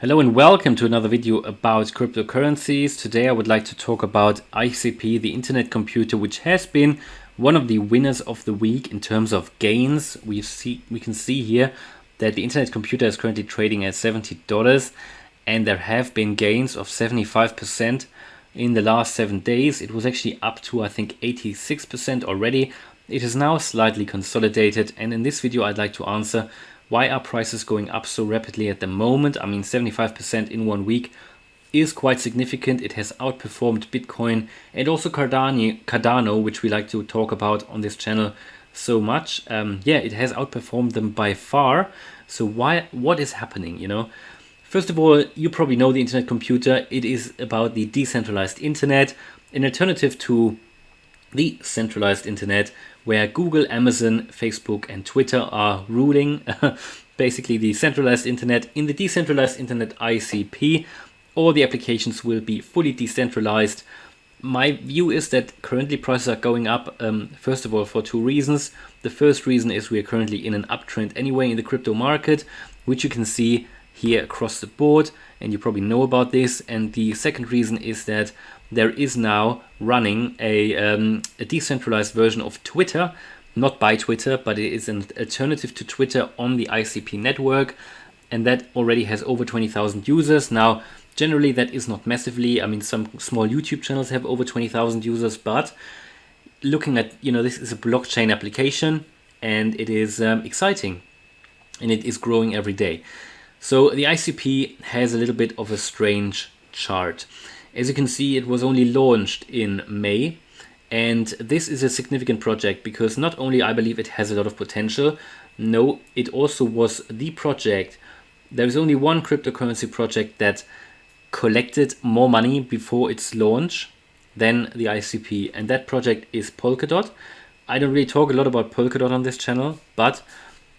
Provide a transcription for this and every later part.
Hello and welcome to another video about cryptocurrencies. Today I would like to talk about ICP, the Internet Computer, which has been one of the winners of the week in terms of gains. We can see here that the Internet Computer is currently trading at $70 and there have been gains of 75% in the last 7 days. It was actually up to I think 86% already. It is now slightly consolidated, and in this video I'd like to answer why are prices going up so rapidly at the moment. I mean, 75% in 1 week is quite significant. It has outperformed Bitcoin and also Cardano, which we like to talk about on this channel so much. Yeah, it has outperformed them by far. So what is happening, you know? First of all, you probably know the Internet Computer. It is about the decentralized internet, an alternative to the centralized internet, where Google, Amazon, Facebook and Twitter are ruling basically the centralized internet. In the decentralized internet ICP, all the applications will be fully decentralized. My view is that currently prices are going up, first of all, for two reasons. The first reason is we are currently in an uptrend anyway in the crypto market, which you can see here across the board, and you probably know about this. And the second reason is that there is now running a decentralized version of Twitter, not by Twitter, but it is an alternative to Twitter on the ICP network, and that already has over 20,000 users. Now, generally that is not massively. I mean, some small YouTube channels have over 20,000 users, but looking at, you know, this is a blockchain application and it is exciting and it is growing every day. So the ICP has a little bit of a strange chart. As you can see, it was only launched in May, and this is a significant project because not only I believe it has a lot of potential, no, it also was the project. There is only one cryptocurrency project that collected more money before its launch than the ICP, and that project is Polkadot. I don't really talk a lot about Polkadot on this channel, but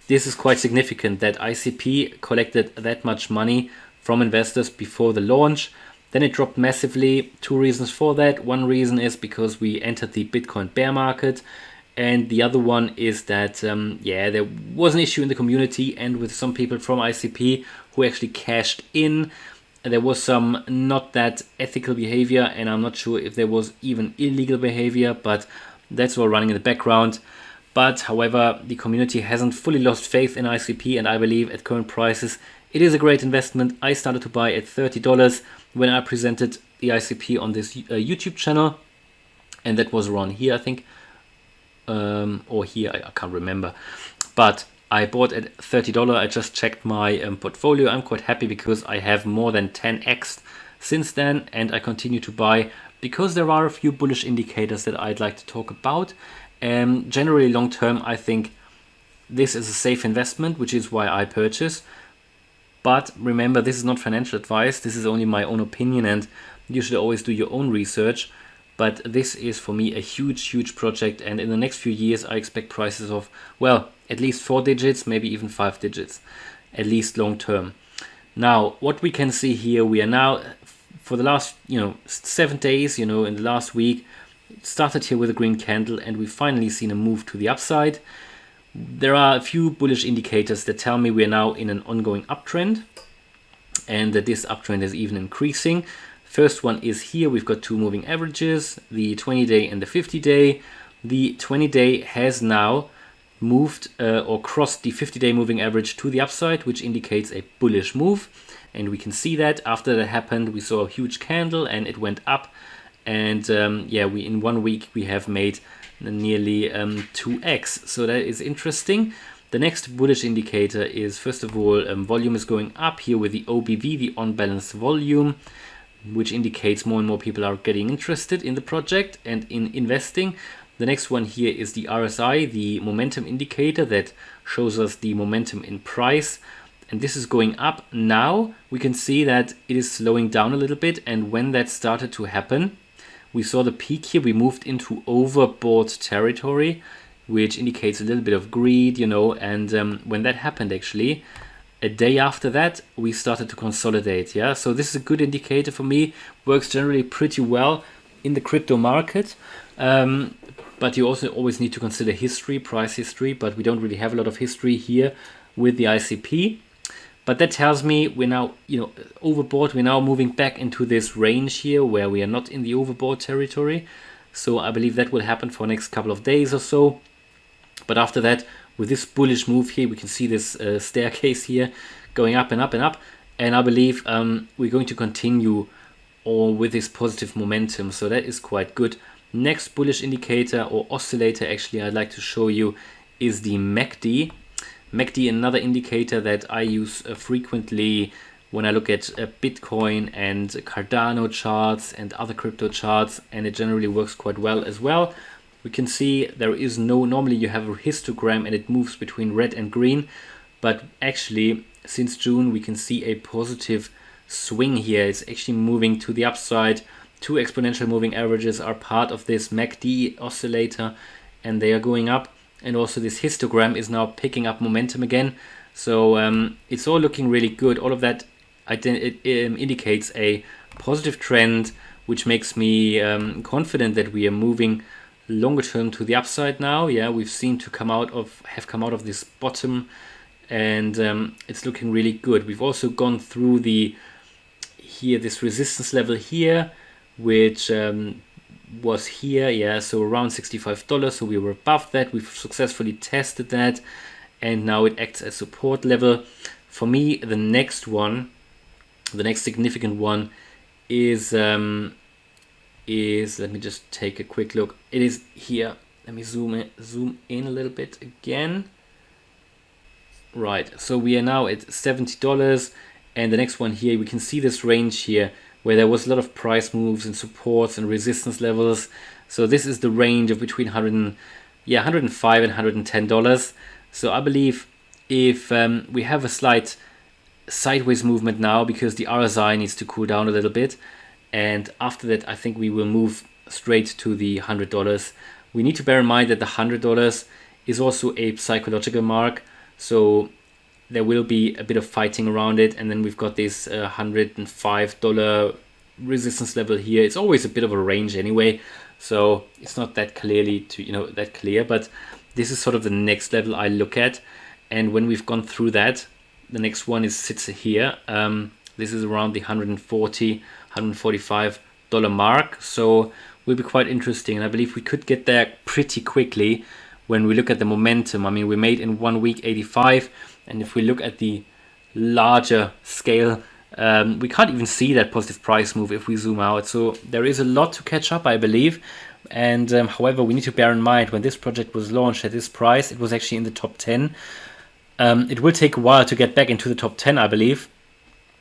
this is quite significant that ICP collected that much money from investors before the launch. Then it dropped massively. Two reasons for that. One reason is because we entered the Bitcoin bear market, and the other one is that yeah, there was an issue in the community and with some people from ICP who actually cashed in. And there was some not that ethical behavior, and I'm not sure if there was even illegal behavior, but that's all running in the background. But however, the community hasn't fully lost faith in ICP, and I believe at current prices it is a great investment. I started to buy at $30 when I presented the ICP on this YouTube channel, and that was around here, I think, or here, I can't remember. But I bought at $30. I just checked my portfolio. I'm quite happy because I have more than 10x since then, and I continue to buy because there are a few bullish indicators that I'd like to talk about. Generally long term, I think this is a safe investment, which is why I purchase. But remember, this is not financial advice. This is only my own opinion, and you should always do your own research. But this is for me a huge project, and in the next few years I expect prices of, well, at least 4 digits, maybe even 5 digits, at least long term. Now, what we can see here, we are now for the last 7 days, in the last week, started here with a green candle, and we've finally seen a move to the upside. There are a few bullish indicators that tell me we are now in an ongoing uptrend, and that this uptrend is even increasing. First one is here. We've got two moving averages, the 20-day and the 50-day. The 20-day has now moved or crossed the 50-day moving average to the upside, which indicates a bullish move. And we can see that after that happened, we saw a huge candle and it went up. And yeah, in 1 week we have made nearly 2x. So that is interesting. The next bullish indicator is, first of all, volume is going up here with the OBV, the on-balance volume, which indicates more and more people are getting interested in the project and in investing. The next one here is the RSI, the momentum indicator that shows us the momentum in price. And this is going up. Now we can see that it is slowing down a little bit. And when that started to happen, we saw the peak here. We moved into overbought territory, which indicates a little bit of greed, and when that happened, actually, a day after that, we started to consolidate. Yeah, so this is a good indicator for me. Works generally pretty well in the crypto market. But you also always need to consider history, price history, but we don't really have a lot of history here with the ICP. But that tells me we're now, overbought. We're now moving back into this range here where we are not in the overbought territory. So I believe that will happen for the next couple of days or so. But after that, with this bullish move here, we can see this staircase here going up and up and up. And I believe we're going to continue with this positive momentum. So that is quite good. Next bullish indicator or oscillator actually I'd like to show you is the MACD. MACD, another indicator that I use frequently when I look at Bitcoin and Cardano charts and other crypto charts, and it generally works quite well as well. We can see there is normally you have a histogram and it moves between red and green, but actually since June we can see a positive swing here. It's actually moving to the upside. Two exponential moving averages are part of this MACD oscillator and they are going up. And also this histogram is now picking up momentum again. So it's all looking really good. All of that indicates a positive trend, which makes me confident that we are moving longer term to the upside now. Yeah, we've seen have come out of this bottom, and it's looking really good. We've also gone through this resistance level here, which was here, yeah, so around $65. So we were above that. We've successfully tested that, and now it acts as support level. For me, the next significant one is let me just take a quick look. It is here. Let me zoom in a little bit again. Right, so we are now at $70, and the next one here, we can see this range here where there was a lot of price moves and supports and resistance levels. So this is the range of between $105 and $110. So I believe if we have a slight sideways movement now because the RSI needs to cool down a little bit, and after that I think we will move straight to the $100. We need to bear in mind that the $100 is also a psychological mark, so there will be a bit of fighting around it, and then we've got this $105 resistance level here. It's always a bit of a range anyway, so it's not that that clear, but this is sort of the next level I look at. And when we've gone through that, the next one sits here. This is around the $145 mark, so will be quite interesting, and I believe we could get there pretty quickly when we look at the momentum. I mean, we made in 1 week 85, and if we look at the larger scale, we can't even see that positive price move if we zoom out. So there is a lot to catch up, I believe. And however, we need to bear in mind when this project was launched at this price, it was actually in the top 10. It will take a while to get back into the top 10, I believe.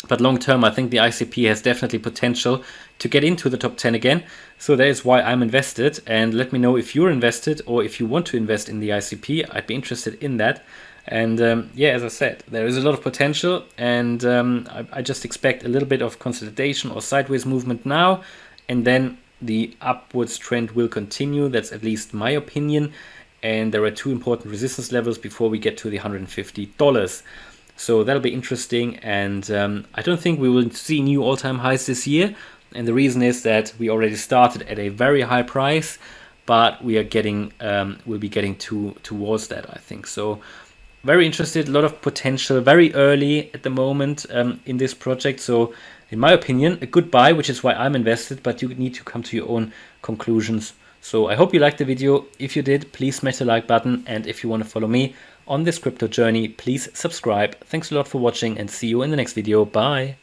But long term, I think the ICP has definitely potential to get into the top 10 again. So that is why I'm invested. And let me know if you're invested or if you want to invest in the ICP. I'd be interested in that. And yeah, as I said, there is a lot of potential, and I just expect a little bit of consolidation or sideways movement now, and then the upwards trend will continue. That's at least my opinion. And there are two important resistance levels before we get to the $150. So that'll be interesting, and I don't think we will see new all-time highs this year. And the reason is that we already started at a very high price, but we are we'll be getting towards that, I think. So very interested, a lot of potential, very early at the moment in this project. So in my opinion, a good buy, which is why I'm invested, but you need to come to your own conclusions. So I hope you liked the video. If you did, please smash the like button. And if you want to follow me on this crypto journey, please subscribe. Thanks a lot for watching, and see you in the next video. Bye.